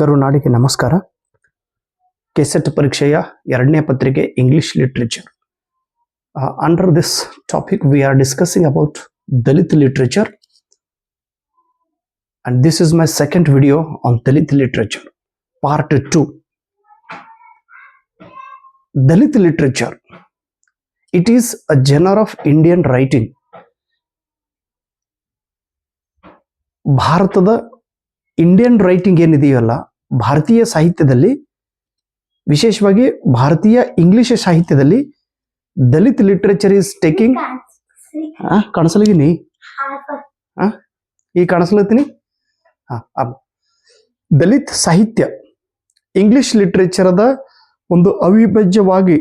ಕರುನಾಡಿಗೆ ನಮಸ್ಕಾರ. ಕೆಸೆಟ್ ಪರೀಕ್ಷೆಯ 2ನೇ ಪತ್ರಿಕೆ English literature. Under this topic we are discussing about Dalit literature and this is my second video on Dalit literature, part 2. Dalit literature, it is a genre of Indian writing. ಭಾರತದ Indian writing ಏನಿದೆಯಲ್ಲ, ಭಾರತೀಯ ಸಾಹಿತ್ಯದಲ್ಲಿ, ವಿಶೇಷವಾಗಿ ಭಾರತೀಯ English ಸಾಹಿತ್ಯದಲ್ಲಿ Dalit literature is taking ಕಾಣಿಸಲಿಗಿನಿ ಈ ಕಾಣಿಸ್ಲತ್ತೀನಿ ದಲಿತ್ ಸಾಹಿತ್ಯ ಇಂಗ್ಲಿಷ್ ಲಿಟ್ರೇಚರ್ದ ಒಂದು ಅವಿಭಾಜ್ಯವಾಗಿ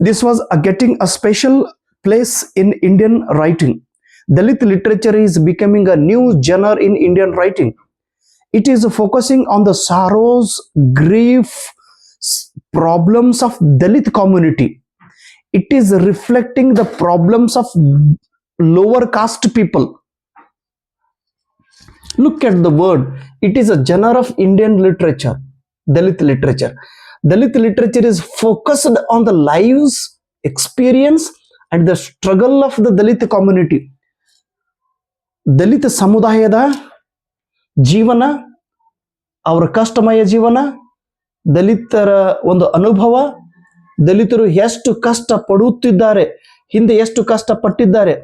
this was getting a special place in Indian writing. Dalit literature is becoming a new genre in Indian writing. It is focusing on the sorrows, grief, problems of Dalit community. It is reflecting the problems of lower caste people. Look at the word. It is a genre of Indian literature, Dalit literature. Dalit literature is focused on the lives, experience, and the struggle of the Dalit community. ದಲಿತ ಸಮುದಾಯದ ಜೀವನ, ಅವರ ಕಷ್ಟಮಯ ಜೀವನ, ದಲಿತರ ಒಂದು ಅನುಭವ, ದಲಿತರು ಎಷ್ಟು ಕಷ್ಟ ಪಡುತ್ತಿದ್ದಾರೆ, ಹಿಂದೆ ಎಷ್ಟು ಕಷ್ಟ ಪಟ್ಟಿದ್ದಾರೆ,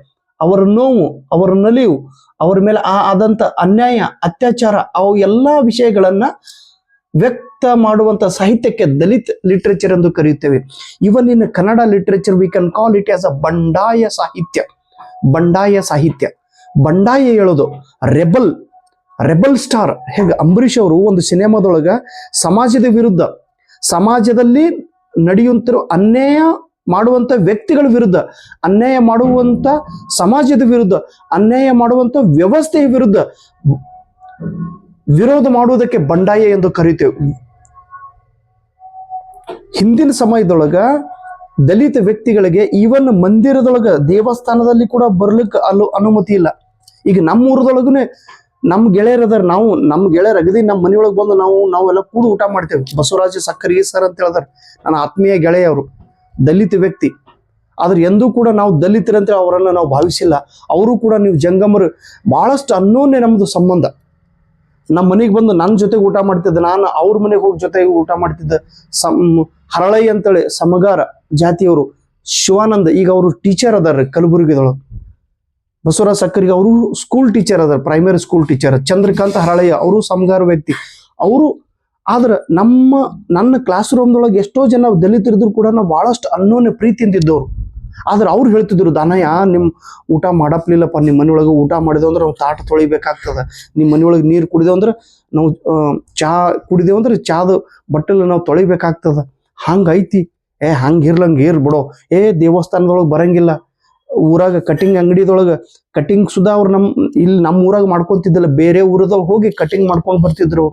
ಅವರ ನೋವು, ಅವರ ನಲಿವು, ಅವರ ಮೇಲೆ ಆದಂತ ಅನ್ಯಾಯ, ಅತ್ಯಾಚಾರ, ಅವು ಎಲ್ಲ ವಿಷಯಗಳನ್ನ ವ್ಯಕ್ತ ಮಾಡುವಂತ ಸಾಹಿತ್ಯಕ್ಕೆ ದಲಿತ್ ಲಿಟ್ರೇಚರ್ ಎಂದು ಕರೆಯುತ್ತೇವೆ. Even in Kannada literature we can call it as a Bandaya Sahitya. ಬಂಡಾಯ ಸಾಹಿತ್ಯ, ಬಂಡಾಯ ಹೇಳೋದು, ರೆಬಲ್ ಸ್ಟಾರ್. ಹೇಗೆ ಅಂಬರೀಷ್ ಅವರು ಒಂದು ಸಿನಿಮಾದೊಳಗ ಸಮಾಜದ ವಿರುದ್ಧ, ಸಮಾಜದಲ್ಲಿ ನಡೆಯುವಂತ ಅನ್ಯಾಯ ಮಾಡುವಂತ ವ್ಯಕ್ತಿಗಳ ವಿರುದ್ಧ, ಅನ್ಯಾಯ ಮಾಡುವಂತ ಸಮಾಜದ ವಿರುದ್ಧ, ಅನ್ಯಾಯ ಮಾಡುವಂತ ವ್ಯವಸ್ಥೆಯ ವಿರುದ್ಧ ವಿರೋಧ ಮಾಡುವುದಕ್ಕೆ ಬಂಡಾಯ ಎಂದು ಕರೀತೇವೆ. ಹಿಂದಿನ ಸಮಯದೊಳಗ ದಲಿತ ವ್ಯಕ್ತಿಗಳಿಗೆ ಈವನ್ ಮಂದಿರದೊಳಗ, ದೇವಸ್ಥಾನದಲ್ಲಿ ಕೂಡ ಬರ್ಲಿಕ್ಕೆ ಅನುಮತಿ ಇಲ್ಲ. ಈಗ ನಮ್ಮ ಊರದೊಳಗುನೆ ನಮ್ಮ ಗೆಳೆಯರದಾರ, ನಾವು ನಮ್ಮ ಗೆಳೆಯರ ಅಗದಿ ನಮ್ಮ ಮನೆಯೊಳಗೆ ಬಂದು ನಾವೆಲ್ಲ ಕೂಡ ಊಟ ಮಾಡ್ತೇವೆ. ಬಸವರಾಜ ಸಕ್ಕರೆ ಸರ್ ಅಂತ ಹೇಳಿದಾರ, ನನ್ನ ಆತ್ಮೀಯ ಗೆಳೆಯವರು, ದಲಿತ ವ್ಯಕ್ತಿ. ಆದ್ರೆ ಎಂದೂ ಕೂಡ ನಾವು ದಲಿತರಂತ ಅವರನ್ನ ನಾವು ಭಾವಿಸಿಲ್ಲ. ಅವರು ಕೂಡ ನೀವು ಜಂಗಮರು, ಬಹಳಷ್ಟು ಅನ್ನೋನ್ಯ ನಮ್ದು ಸಂಬಂಧ. ನಮ್ಮ ಮನೆಗೆ ಬಂದು ನನ್ನ ಜೊತೆಗೆ ಊಟ ಮಾಡ್ತಿದ್ದೆ, ನಾನು ಅವ್ರ ಮನೆಗೆ ಹೋಗಿ ಜೊತೆಗೆ ಊಟ ಮಾಡ್ತಿದ್ದೆ. ಹರಳೈ ಅಂತೇಳಿ ಸಮಗಾರ ಜಾತಿಯವರು, ಶಿವಾನಂದ, ಈಗ ಅವರು ಟೀಚರ್ ಅದಾರ ಕಲಬುರಗಿದೊಳಗೆ. ಬಸವರಾಜ್ ಸಕ್ಕರಿಗೆ ಅವರು ಸ್ಕೂಲ್ ಟೀಚರ್ ಅದಾರ, primary school teacher. Chandrakant Haralayya ಅವರು ಸಮಗಾರ ವ್ಯಕ್ತಿ ಅವರು. ಆದ್ರೆ ನನ್ನ ಕ್ಲಾಸ್ ರೂಮ್ದೊಳಗೆ ಎಷ್ಟೋ ಜನ ದಲಿತರಿದ್ರು ಕೂಡ ನಾವು ಬಹಳಷ್ಟು ಅನ್ನೋನ್ಯ ಪ್ರೀತಿಯಿಂದ ಇದ್ದವ್ರು. ಆದ್ರೆ ಅವ್ರು ಹೇಳ್ತಿದ್ರು, ದಾನಯ್ಯ ನಿಮ್ ಊಟ ಮಾಡಪ್ಲಿಲ್ಲಪ್ಪ, ನಿಮ್ಮ ಮನೆಯೊಳಗೆ ಊಟ ಮಾಡಿದೆವು ಅಂದ್ರೆ ನಾವು ತಾಟ ತೊಳಿಬೇಕಾಗ್ತದ, ನಿಮ್ಮ ಮನೆಯೊಳಗೆ ನೀರು ಕುಡಿದೆವು ಅಂದ್ರೆ ನಾವು ಚಹಾ ಕುಡಿದೆವು ಅಂದ್ರೆ ಚಾದ ಬಟ್ಟಲು ನಾವು ತೊಳಿಬೇಕಾಗ್ತದ. ಹಂಗೈತಿ, ಹಂಗಿರ್ಲಂಗೆ ಬಿಡೋ, ದೇವಸ್ಥಾನದೊಳಗೆ ಬರಂಗಿಲ್ಲ, ಊರಾಗ ಕಟಿಂಗ್ ಅಂಗಡಿದೊಳಗೆ ಕಟಿಂಗ್ ಸುಧಾ ಅವ್ರು ಇಲ್ಲಿ ನಮ್ಮ ಊರಾಗ ಮಾಡ್ಕೊಂತಿದ್ದಿಲ್ಲ, ಬೇರೆ ಊರದಾಗ ಹೋಗಿ ಕಟಿಂಗ್ ಮಾಡ್ಕೊಂಡು ಬರ್ತಿದ್ರು.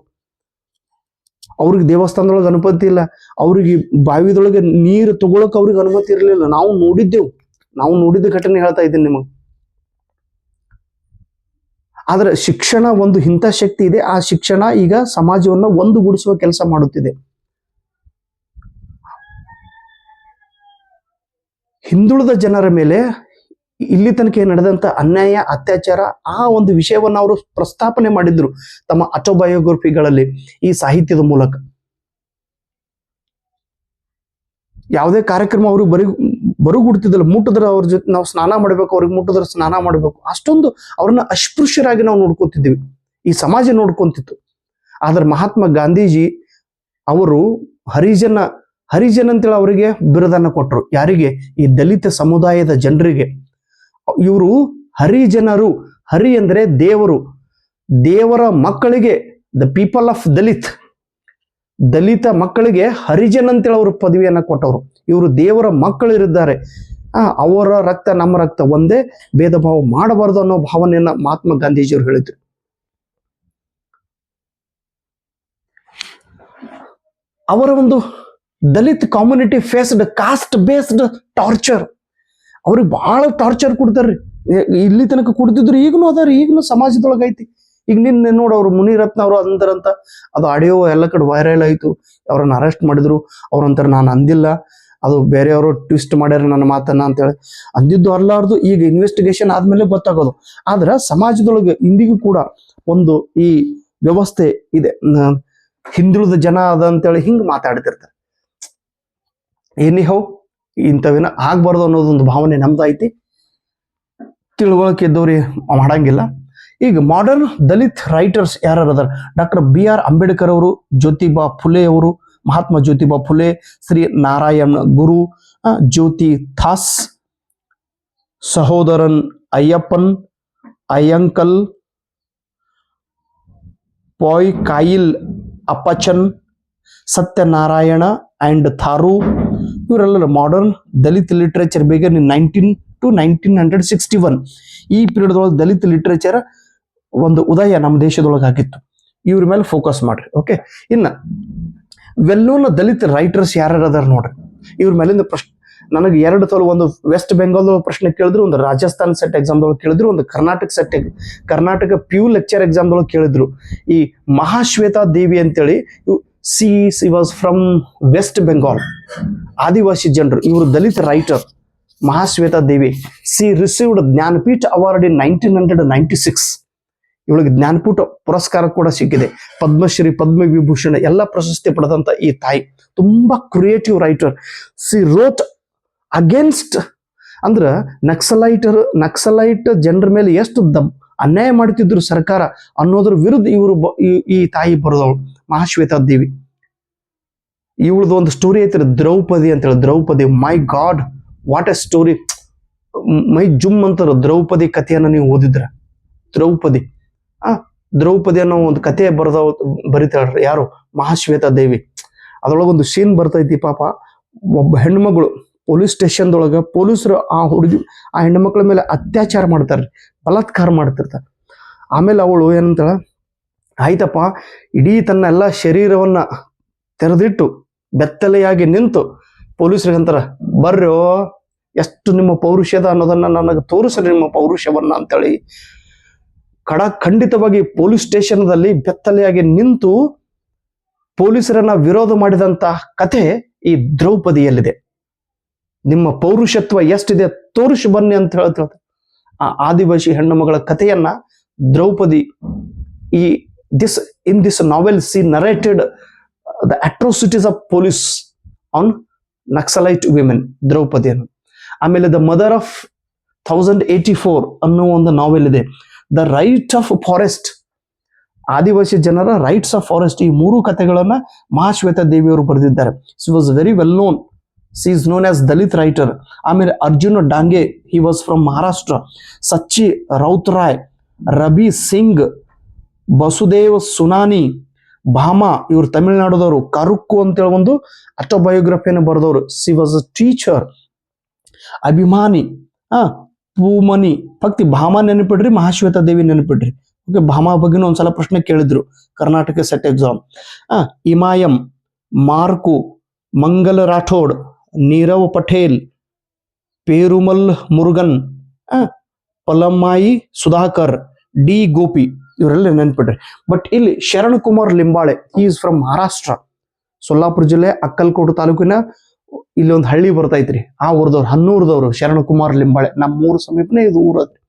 ಅವ್ರಿಗೆ ದೇವಸ್ಥಾನದೊಳಗೆ ಅನುಮತಿ ಇಲ್ಲ, ಅವ್ರಿಗೆ ಬಾವಿದೊಳಗೆ ನೀರು ತಗೊಳಕ್ ಅವ್ರಿಗೆ ಅನುಮತಿ ಇರಲಿಲ್ಲ. ನಾವು ನೋಡಿದ್ದ ಘಟನೆ ಹೇಳ್ತಾ ಇದ್ದೀನಿ ನಿಮಗೆ. ಆದ್ರೆ ಶಿಕ್ಷಣ ಒಂದು ಇಂಥ ಶಕ್ತಿ ಇದೆ. ಆ ಶಿಕ್ಷಣ ಈಗ ಸಮಾಜವನ್ನ ಒಂದುಗೂಡಿಸುವ ಕೆಲಸ ಮಾಡುತ್ತಿದೆ. ಹಿಂದುಳಿದ ಜನರ ಮೇಲೆ ಇಲ್ಲಿ ತನಕ ನಡೆದಂತ ಅನ್ಯಾಯ, ಅತ್ಯಾಚಾರ, ಆ ಒಂದು ವಿಷಯವನ್ನ ಅವರು ಪ್ರಸ್ತಾಪನೆ ಮಾಡಿದ್ರು ತಮ್ಮ ಆಟೋಬಯೋಗ್ರಫಿಗಳಲ್ಲಿ, ಈ ಸಾಹಿತ್ಯದ ಮೂಲಕ. ಯಾವುದೇ ಕಾರ್ಯಕ್ರಮ ಅವ್ರಿಗೆ ಬರುಗುಡ್ತಿದ್ದಲ್ಲ, ಮುಟ್ಟಿದ್ರೆ ಅವ್ರ ಜೊತೆ ನಾವು ಸ್ನಾನ ಮಾಡ್ಬೇಕು, ಅವ್ರಿಗೆ ಮುಟ್ಟಿದ್ರೆ ಸ್ನಾನ ಮಾಡ್ಬೇಕು, ಅಷ್ಟೊಂದು ಅವ್ರನ್ನ ಅಸ್ಪೃಶ್ಯರಾಗಿ ನಾವು ನೋಡ್ಕೊತಿದ್ದೀವಿ, ಈ ಸಮಾಜ ನೋಡ್ಕೊಂತಿತ್ತು. ಆದ್ರೆ ಮಹಾತ್ಮ ಗಾಂಧೀಜಿ ಅವರು ಹರಿಜನ್ ಅಂತೇಳಿ ಅವರಿಗೆ ಬಿರುದನ್ನ ಕೊಟ್ಟರು. ಯಾರಿಗೆ? ಈ ದಲಿತ ಸಮುದಾಯದ ಜನರಿಗೆ. ಇವರು ಹರಿಜನರು. ಹರಿ ಅಂದ್ರೆ ದೇವರು, ದೇವರ ಮಕ್ಕಳಿಗೆ, ದ ಪೀಪಲ್ ಆಫ್ ದಲಿತ ಮಕ್ಕಳಿಗೆ ಹರಿಜನ್ ಅಂತೇಳಿ ಅವರು ಪದವಿಯನ್ನ ಕೊಟ್ಟವರು. ಇವರು ದೇವರ ಮಕ್ಕಳಿರಿದ್ದಾರೆ, ಅವರ ರಕ್ತ ನಮ್ಮ ರಕ್ತ ಒಂದೇ, ಭೇದ ಭಾವ ಮಾಡಬಾರದು ಅನ್ನೋ ಭಾವನೆಯನ್ನ ಮಹಾತ್ಮ ಗಾಂಧೀಜಿಯವರು ಹೇಳಿದ್ರು. ಅವರ ಒಂದು Dalit community faced cost based torture. ಅವ್ರಿಗೆ ಬಹಳ ಟಾರ್ಚರ್ ಕೊಡ್ತಾರ್ರಿ. ಇಲ್ಲಿ ತನಕ ಕೊಡ್ತಿದ್ರು, ಈಗಲೂ ಅದಾರ, ಈಗಲೂ ಸಮಾಜದೊಳಗೈತಿ. ಈಗ ನಿನ್ನೆ ನೋಡು ಅವ್ರು ಮುನಿರತ್ನ ಅವರು ಅಂದರಂತ, ಅದು ಆಡಿಯೋ ಎಲ್ಲ ಕಡೆ ವೈರಲ್ ಆಯಿತು, ಅವ್ರನ್ನ ಅರೆಸ್ಟ್ ಮಾಡಿದ್ರು. ಅವ್ರಂತಾರೆ ನಾನು ಅಂದಿಲ್ಲ, ಅದು ಬೇರೆಯವರು ಟ್ವಿಸ್ಟ್ ಮಾಡ್ಯಾರ ನನ್ನ ಮಾತನ್ನ ಅಂತೇಳಿ. ಅಂದಿದ್ದು ಅಲ್ಲಾರ್ದು ಈಗ ಇನ್ವೆಸ್ಟಿಗೇಷನ್ ಆದ್ಮೇಲೆ ಗೊತ್ತಾಗೋದು. ಆದ್ರೆ ಸಮಾಜದೊಳಗೆ ಇಂದಿಗೂ ಕೂಡ ಒಂದು ಈ ವ್ಯವಸ್ಥೆ ಇದೆ, ಹಿಂದುಳಿದ ಜನ ಅದ ಅಂತೇಳಿ ಹಿಂಗೆ ಮಾತಾಡ್ತಿರ್ತಾರೆ. ಏನಿಹೋ ಇಂಥವೇನ ಆಗ್ಬಾರ್ದು ಅನ್ನೋದೊಂದು ಭಾವನೆ ನಮ್ದು ಐತಿ. ತಿಳುವಳಿಕೆ ಇದ್ದವ್ರಿ ಮಾಡಂಗಿಲ್ಲ. ಈಗ ಮಾಡರ್ನ್ ದಲಿತ್ ರೈಟರ್ಸ್ ಯಾರು ಅದಾರ, ಡಾಕ್ಟರ್ BR ಅಂಬೇಡ್ಕರ್ ಅವರು, ಜ್ಯೋತಿಬಾ ಫುಲೆ ಅವರು, ಮಹಾತ್ಮ ಜ್ಯೋತಿಬಾ ಫುಲೆ, ಶ್ರೀ ನಾರಾಯಣ ಗುರು, ಜ್ಯೋತಿ ಥಾಸ್, ಸಹೋದರನ್ ಅಯ್ಯಪ್ಪನ್, ಅಯ್ಯಂಕಲ್, ಪಾಯ್ ಕಾಯಿಲ್ ಅಪ್ಪಚನ್, ಸತ್ಯನಾರಾಯಣ ಅಂಡ್ ಥಾರು, ಇವರೆಲ್ಲ modern Dalit literature began in 19 to 1961. ಈ ಪೀರಿಯಡ್ ಒಳಗೆ ದಲಿತ ಲಿಟ್ರೇಚರ್ ಒಂದು ಉದಯ ನಮ್ಮ ದೇಶದೊಳಗೆ ಆಗಿತ್ತು. ಇವ್ರ ಮೇಲೆ ಫೋಕಸ್ ಮಾಡ್ರಿ. ಓಕೆ, ಇನ್ನ ವೆಲ್ ನೋನ್ ದಲಿತ ರೈಟರ್ಸ್ ಯಾರು ಅದಾರ ನೋಡ್ರಿ. ಇವ್ರ ಮೇಲಿಂದ ಪ್ರಶ್ನೆ ನನಗೆ ಎರಡು ಸಲ, ಒಂದು ವೆಸ್ಟ್ ಬೆಂಗಾಲ್ ಪ್ರಶ್ನೆ ಕೇಳಿದ್ರು, ಒಂದು ರಾಜಸ್ಥಾನ್ ಸೆಟ್ ಎಕ್ಸಾಮ್ದೊಳಗೆ ಕೇಳಿದ್ರು, ಒಂದು ಕರ್ನಾಟಕ ಪ್ಯೂ ಲೆಕ್ಚರ್ ಎಕ್ಸಾಮ್ದೊಳಗೆ ಕೇಳಿದ್ರು. ಈ ಮಹಾಶ್ವೇತಾ ದೇವಿ ಅಂತೇಳಿ, she was from West Bengal, Adivasi ಜನರು. ಇವರು Dalit writer Mahasweta Devi. She received Jnanpith award in 1996. ಇವಳಿಗೆ ಜ್ಞಾನಪೀಠ ಪುರಸ್ಕಾರ ಕೂಡ ಸಿಕ್ಕಿದೆ. ಪದ್ಮಶ್ರೀ, ಪದ್ಮವಿಭೂಷಣ ಎಲ್ಲ ಪ್ರಶಸ್ತಿ ಪಡೆದಂತ ಈ ತಾಯಿ ತುಂಬಾ creative writer. C wrote against, ಅಂದ್ರ ನಕ್ಸಲೈಟ್ ಜನರ ಮೇಲೆ ಎಷ್ಟು ಅನ್ಯಾಯ ಮಾಡ್ತಿದ್ರು ಸರ್ಕಾರ ಅನ್ನೋದ್ರ ವಿರುದ್ಧ ಇವರು ಈ ತಾಯಿ ಬರೋದವಳು ಮಹಾಶ್ವೇತಾ ದೇವಿ. ಇವಳದು ಒಂದು ಸ್ಟೋರಿ ಐತ್ರಿ, ದ್ರೌಪದಿ ಅಂತೇಳಿ. ದ್ರೌಪದಿ, ಮೈ ಗಾಡ್, ವಾಟ್ ಎ ಸ್ಟೋರಿ, ಮೈ ಜುಮ್ ಅಂತಾರ ದ್ರೌಪದಿ ಕಥೆಯನ್ನ ನೀವು ಓದಿದ್ರ. ದ್ರೌಪದಿ ಅನ್ನೋ ಒಂದು ಕಥೆ ಬರಿತಾಳ್ರಿ ಯಾರು, ಮಹಾಶ್ವೇತಾ ದೇವಿ. ಅದರೊಳಗೊಂದು ಸೀನ್ ಬರ್ತೈತಿ. ಪಾಪ ಒಬ್ಬ ಹೆಣ್ಮಗಳು ಪೊಲೀಸ್ ಸ್ಟೇಷನ್ದೊಳಗ ಪೊಲೀಸರು ಆ ಹೆಣ್ಮಕ್ಳ ಮೇಲೆ ಅತ್ಯಾಚಾರ ಮಾಡ್ತಾರ್ರಿ, ಬಲಾತ್ಕಾರ ಮಾಡ್ತಿರ್ತಾರೆ. ಆಮೇಲೆ ಅವಳು ಏನಂತಾಳ, ಆಯ್ತಪ್ಪ, ಇಡೀ ತನ್ನ ಎಲ್ಲ ಶರೀರವನ್ನ ತೆರೆದಿಟ್ಟು ಬೆತ್ತಲೆಯಾಗಿ ನಿಂತು ಪೊಲೀಸರಿಗೆ ಅಂತಾರ, ಬರ್ರೋ ಎಷ್ಟು ನಿಮ್ಮ ಪೌರುಷದ ಅನ್ನೋದನ್ನ ನನಗೆ ತೋರಿಸ್ರಿ, ನಿಮ್ಮ ಪೌರುಷವನ್ನ ಅಂತೇಳಿ ಖಂಡಿತವಾಗಿ ಪೊಲೀಸ್ ಸ್ಟೇಷನ್ದಲ್ಲಿ ಬೆತ್ತಲೆಯಾಗಿ ನಿಂತು ಪೊಲೀಸರನ್ನ ವಿರೋಧ ಮಾಡಿದಂತ ಕಥೆ ಈ ದ್ರೌಪದಿಯಲ್ಲಿದೆ. ನಿಮ್ಮ ಪೌರುಷತ್ವ ಎಷ್ಟಿದೆ ತೋರಿಸಿ ಬನ್ನಿ ಅಂತ ಹೇಳ್ತಾರೆ. ಆ ಆದಿವಾಸಿ ಹೆಣ್ಣು ಮಗಳ ಕಥೆಯನ್ನ Draupadi in this novel she narrated the atrocities of police on Naxalite women, ದ್ರೌಪದಿಯನ್ನು. ಆಮೇಲೆ ದ ಮದರ್ ಆಫ್ 1084 ಅನ್ನೋ ಒಂದು ನಾವೆಲ್ ಇದೆ. ದ ರೈಟ್ ಆಫ್ ಫಾರೆಸ್ಟ್, ಆದಿವಾಸಿ ಜನರ ರೈಟ್ಸ್ ಆಫ್ ಫಾರೆಸ್ಟ್. ಈ ಮೂರು ಕಥೆಗಳನ್ನ ಮಹಾಶ್ವೇತಾ ದೇವಿಯವರು ಬರೆದಿದ್ದಾರೆ. She was very well known, she is known as Dalit writer. ಆಮೇಲೆ Arjun Dangle, he was from Maharashtra. Sachi Routray, Rabi Singh, Basudev Sunani, Bama, ಇವರು ತಮಿಳುನಾಡುದವರು. ಕರುಕ್ಕು ಅಂತೇಳಿ ಒಂದು ಆಟೋಬಯೋಗ್ರಫಿಯನ್ನು ಬರೆದವರು. She was a teacher. Abhimani, Poomani, Bhakti. Bama ನೆನಪಿಡ್ರಿ, ಮಹಾಶ್ವೇತಾ ದೇವಿ ನೆನಪಿಡ್ರಿ. ಓಕೆ, ಭಾಮಾ ಬಗ್ಗೆನೂ ಒಂದ್ಸಲ ಪ್ರಶ್ನೆ ಕೇಳಿದ್ರು Karnataka SET exam. Imayam, Marku, Mangala Rathod, Neerav Patel, Perumal Murugan, Palamammai Sudhakar, D Gopi, ಇವರೆಲ್ಲ ನೆನ್ಪಿಡ್ರಿ. ಬಟ್ ಇಲ್ಲಿ Sharan Kumar Limbale, he is from Maharashtra, Solapur ಜಿಲ್ಲೆ ಅಕ್ಕಲ್ಕೋಟು ತಾಲೂಕಿನ ಇಲ್ಲಿ ಒಂದು ಹಳ್ಳಿ ಬರ್ತೈತ್ರಿ, ಆ ಊರದವ್ರು, ಹನ್ನೂರದವರು ಶರಣ್ ಕುಮಾರ್ ಲಿಂಬಾಳೆ. ನಮ್ಮೂರು ಸಮೀಪನೇ ಇದು ಊರದ್ರಿ.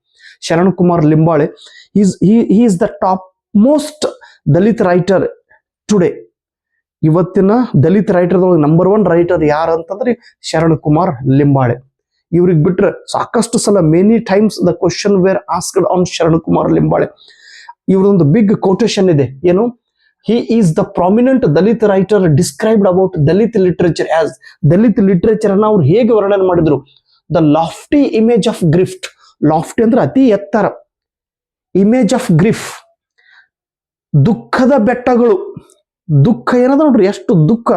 Sharan Kumar Limbale is the top most Dalit writer today. ಇವತ್ತಿನ ದಲಿತ್ ರೈಟರ್ದೊಳಗೆ ನಂಬರ್ 1 ರೈಟರ್ ಯಾರು ಅಂತಂದ್ರೆ ಶರಣ್ ಕುಮಾರ್ ಲಿಂಬಾಳೆ. ಇವ್ರಿಗೆ ಬಿಟ್ರೆ ಸಾಕಷ್ಟು ಸಲ many times the question were asked on Sharan Kumar Limbale. ಇವ್ರದೊಂದು ಬಿಗ್ ಕೋಟೇಶನ್ ಇದೆ, ಏನು, he is the prominent Dalit writer described about Dalit literature as, Dalit literature ಅನ್ನ ಅವ್ರು ಹೇಗೆ ವರ್ಣನೆ ಮಾಡಿದ್ರು, the lofty image of grief. lofty ಅಂದ್ರೆ ಅತಿ ಎತ್ತರ, image of grief, ದುಃಖದ ಬೆಟ್ಟಗಳು. ದುಃಖ ಏನದ ನೋಡ್ರಿ, ಎಷ್ಟು ದುಃಖ,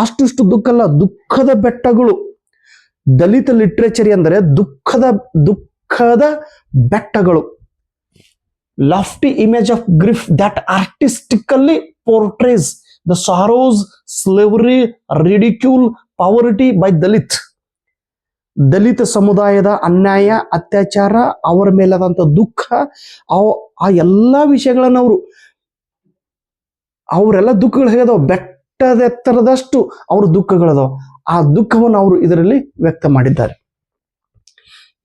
ಅಷ್ಟಿಷ್ಟು ದುಃಖ ಅಲ್ಲ, ದುಃಖದ ಬೆಟ್ಟಗಳು. ದಲಿತ ಲಿಟ್ರೇಚರ್ ಅಂದರೆ ದುಃಖದ ಬೆಟ್ಟಗಳು. Lofty image of grief that artistically portrays the sorrows, slavery, ridicule, poverty by Dalit. ದಲಿತ ಸಮುದಾಯದ ಅನ್ಯಾಯ, ಅತ್ಯಾಚಾರ, ಅವರ ಮೇಲಾದಂಥ ದುಃಖ, ಆ ಎಲ್ಲ ವಿಷಯಗಳನ್ನು ಅವರೆಲ್ಲ ದುಃಖಗಳು ಹೇಗದವ, ಬೆಟ್ಟದ ಎತ್ತರದಷ್ಟು ಅವ್ರ ದುಃಖಗಳದವ. ಆ ದುಃಖವನ್ನು ಅವರು ಇದರಲ್ಲಿ ವ್ಯಕ್ತ ಮಾಡಿದ್ದಾರೆ.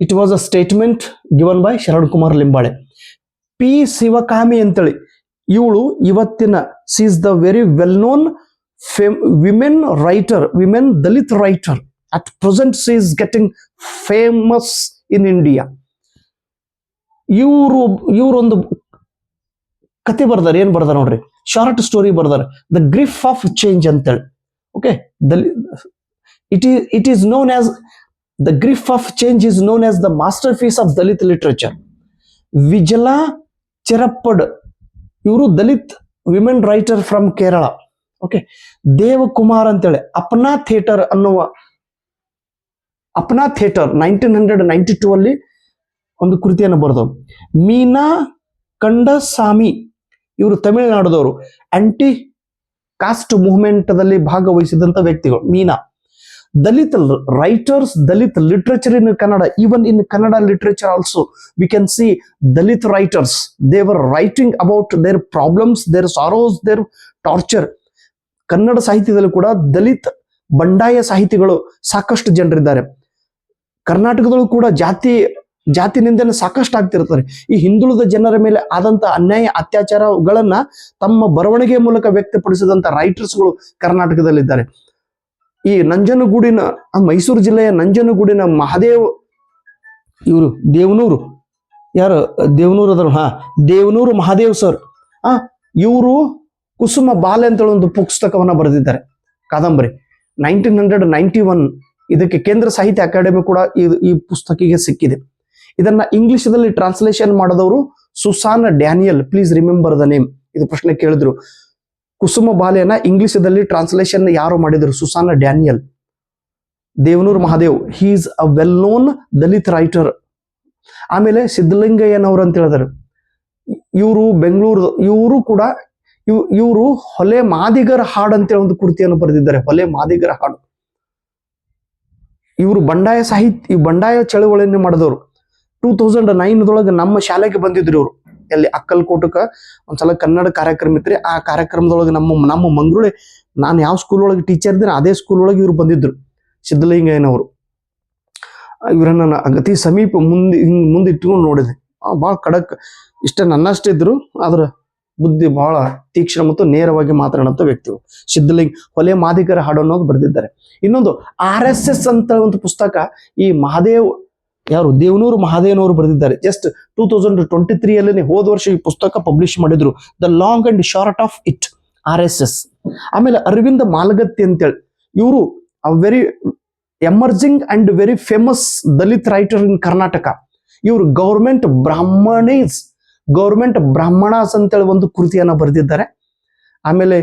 It was a statement given by Sharan Kumar Limbale. P Shivakami ಅಂತೇಳಿ ಇವಳು ಇವತ್ತಿನ she is the very well known women writer, women Dalit writer. At present she is getting famous in India. ಇವರೊಂದು ಕತೆ ಬರ್ದಾರೆ. ಏನ್ ಬರ್ದಾರ ನೋಡ್ರಿ, ಶಾರ್ಟ್ ಸ್ಟೋರಿ ಬರ್ದಾರೆ, ದ ಗ್ರಿಫ್ ಆಫ್ ಚೇಂಜ್ ಅಂತೇಳಿ. Okay, it is known as the grief of change is known as the master piece of Dalit literature. ವಿಜಲಾ ಚೆರಪ್ಪಡ್ ಇವರು Dalit women writer from Kerala. Okay, Devakumar ಅಂತೇಳಿ ಅಪ್ನಾ ಥಿಯೇಟರ್ 1992 ಅಲ್ಲಿ ಒಂದು ಕೃತಿಯನ್ನು ಬರೆದವರು. ಮೀನಾ ಕಂಡಸಾಮಿ ಇವರು ತಮಿಳುನಾಡದವರು, ಆಂಟಿ ಕಾಸ್ಟ್ ಮೂವ್ಮೆಂಟ್ದಲ್ಲಿ ಭಾಗವಹಿಸಿದಂತ ವ್ಯಕ್ತಿಗಳು. Meena. Dalit writers, Dalit literature in Kannada, even in Kannada literature also we can see Dalit writers. They were writing about their problems, their sorrows, their torture. Kannada ಸಾಹಿತ್ಯದಲ್ಲಿ ಕೂಡ ದಲಿತ್ ಬಂಡಾಯ ಸಾಹಿತಿಗಳು ಸಾಕಷ್ಟು ಜನರಿದ್ದಾರೆ. ಕರ್ನಾಟಕದಲ್ಲೂ ಕೂಡ ಜಾತಿ ನಿಂದನೆ ಸಾಕಷ್ಟು ಆಗ್ತಿರ್ತಾರೆ. ಈ ಹಿಂದುಳಿದ ಜನರ ಮೇಲೆ ಆದಂತ ಅನ್ಯಾಯ, ಅತ್ಯಾಚಾರಗಳನ್ನ ತಮ್ಮ ಬರವಣಿಗೆ ಮೂಲಕ ವ್ಯಕ್ತಪಡಿಸಿದಂತ ರೈಟರ್ಸ್ಗಳು ಕರ್ನಾಟಕದಲ್ಲಿದ್ದಾರೆ. ಈ ನಂಜನಗೂಡಿನ, ಮೈಸೂರು ಜಿಲ್ಲೆಯ ನಂಜನಗೂಡಿನ ಮಹಾದೇವ್, ಇವರು ದೇವನೂರು, ಯಾರು ದೇವನೂರು ಅದ್ರ, ದೇವನೂರು ಮಹಾದೇವ್ ಸರ್, ಇವರು ಕುಸುಮ ಬಾಲೆ ಅಂತೇಳಿ ಒಂದು ಪುಸ್ತಕವನ್ನ ಬರೆದಿದ್ದಾರೆ, ಕಾದಂಬರಿ. 1991 ಇದಕ್ಕೆ ಕೇಂದ್ರ ಸಾಹಿತ್ಯ ಅಕಾಡೆಮಿ ಕೂಡ ಈ ಪುಸ್ತಕಿಗೆ ಸಿಕ್ಕಿದೆ. ಇದನ್ನ ಇಂಗ್ಲಿಷ್ದಲ್ಲಿ ಟ್ರಾನ್ಸ್ಲೇಷನ್ ಮಾಡಿದವರು Susan Daniel. Please remember the name. ಇದು ಪ್ರಶ್ನೆ ಕೇಳಿದ್ರು. ಕುಸುಮ ಬಾಲೆಯನ್ನ ಇಂಗ್ಲಿಷದಲ್ಲಿ ಟ್ರಾನ್ಸ್ಲೇಷನ್ ಯಾರು ಮಾಡಿದ್ರು? Susan Daniel. Devanur Mahadev, he is a well known Dalit writer. ಆಮೇಲೆ ಸಿದ್ಧಲಿಂಗಯ್ಯನವರು ಅಂತ ಹೇಳಿದ್ರು, ಇವರು ಬೆಂಗಳೂರು, ಇವರು ಹೊಲೆ ಮಾದಿಗರ ಹಾಡು ಅಂತೇಳಿ ಒಂದು ಕೃತಿಯನ್ನು ಬರೆದಿದ್ದಾರೆ. ಹೊಲೆ ಮಾದಿಗರ ಹಾಡು. ಇವರು ಬಂಡಾಯ ಚಳವಳಿಯನ್ನು ಮಾಡಿದವರು. 2009 ನಮ್ಮ ಶಾಲೆಗೆ ಬಂದಿದ್ರು ಇವರು. ಎಲ್ಲಿ ಅಕ್ಕಲ್ಕೋಟಕ್ಕೆ ಒಂದ್ಸಲ ಕನ್ನಡ ಕಾರ್ಯಕ್ರಮ ಇತ್ತು. ಆ ಕಾರ್ಯಕ್ರಮದೊಳಗೆ ನಮ್ಮ ಮಂಗಳೂರು, ನಾನು ಯಾವ ಸ್ಕೂಲ್ ಒಳಗೆ ಟೀಚರ್ ಇದ್ದೀನಿ ಅದೇ ಸ್ಕೂಲ್ ಒಳಗೆ ಇವ್ರು ಬಂದಿದ್ರು, ಸಿದ್ಧಲಿಂಗಯ್ಯನವರು. ಇವರನ್ನ ಅಗತಿ ಸಮೀಪ ಮುಂದೆ ಇಟ್ಕೊಂಡು ನೋಡಿದೆ. ಬಹಳ ಖಡಕ್, ಇಷ್ಟ ನನ್ನಷ್ಟೇ ಇದ್ರು, ಆದ್ರ ಬುದ್ಧಿ ಬಹಳ ತೀಕ್ಷ್ಣ ಮತ್ತು ನೇರವಾಗಿ ಮಾತನಾಡುವಂತ ವ್ಯಕ್ತಿಗಳು. ಹೊಲೆ ಮಾದಿಗರ ಹಾಡು ಅನ್ನೋದು ಬರೆದಿದ್ದಾರೆ. ಇನ್ನೊಂದು RSS ಅಂತ ಒಂದು ಪುಸ್ತಕ ಈ ಮಹಾದೇವ್, ಯಾರು ದೇವನೂರು ಮಹಾದೇವನವರು ಬರೆದಿದ್ದಾರೆ. ಜಸ್ಟ್ 2023 ಅಲ್ಲಿ ಹೋದ ವರ್ಷ ಈ ಪುಸ್ತಕ ಪಬ್ಲಿಷ್ ಮಾಡಿದ್ರು, the long and short of it, RSS. ಆಮೇಲೆ ಅರವಿಂದ ಮಾಲಗತ್ತಿ ಅಂತೇಳಿ ಇವರು very emerging and very famous Dalit writer ಇನ್ ಕರ್ನಾಟಕ. ಇವರು ಗೌರ್ಮೆಂಟ್ ಬ್ರಾಹ್ಮಣಾಸ್ ಅಂತೇಳಿ ಒಂದು ಕೃತಿಯನ್ನ ಬರೆದಿದ್ದಾರೆ. ಆಮೇಲೆ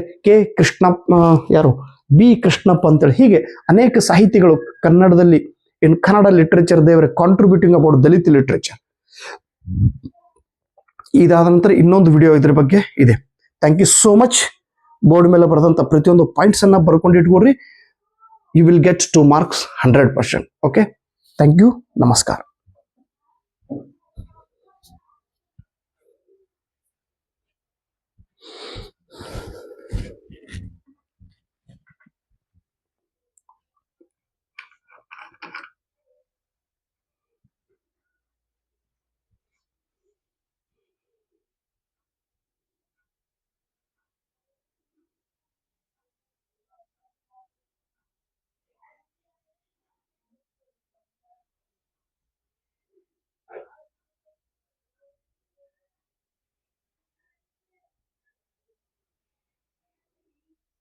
ಬಿ ಕೃಷ್ಣಪ್ಪ ಅಂತೇಳಿ, ಹೀಗೆ ಅನೇಕ ಸಾಹಿತಿಗಳು ಕನ್ನಡದಲ್ಲಿ, in Kannada literature they are contributing about Dalit literature. ಇದಾದ ನಂತರ ಇನ್ನೊಂದು ವಿಡಿಯೋ ಇದ್ರ ಬಗ್ಗೆ ಇದೆ. Thank you so much. Board ಮೇಲೆ ಬರೆದಂತ ಪ್ರತಿಯೊಂದು ಪಾಯಿಂಟ್ಸ್ ಅನ್ನ ಬರ್ಕೊಂಡು ಇಟ್ಕೊಡ್ರಿ. You will get 2 marks 100%. Okay, thank you, ನಮಸ್ಕಾರ.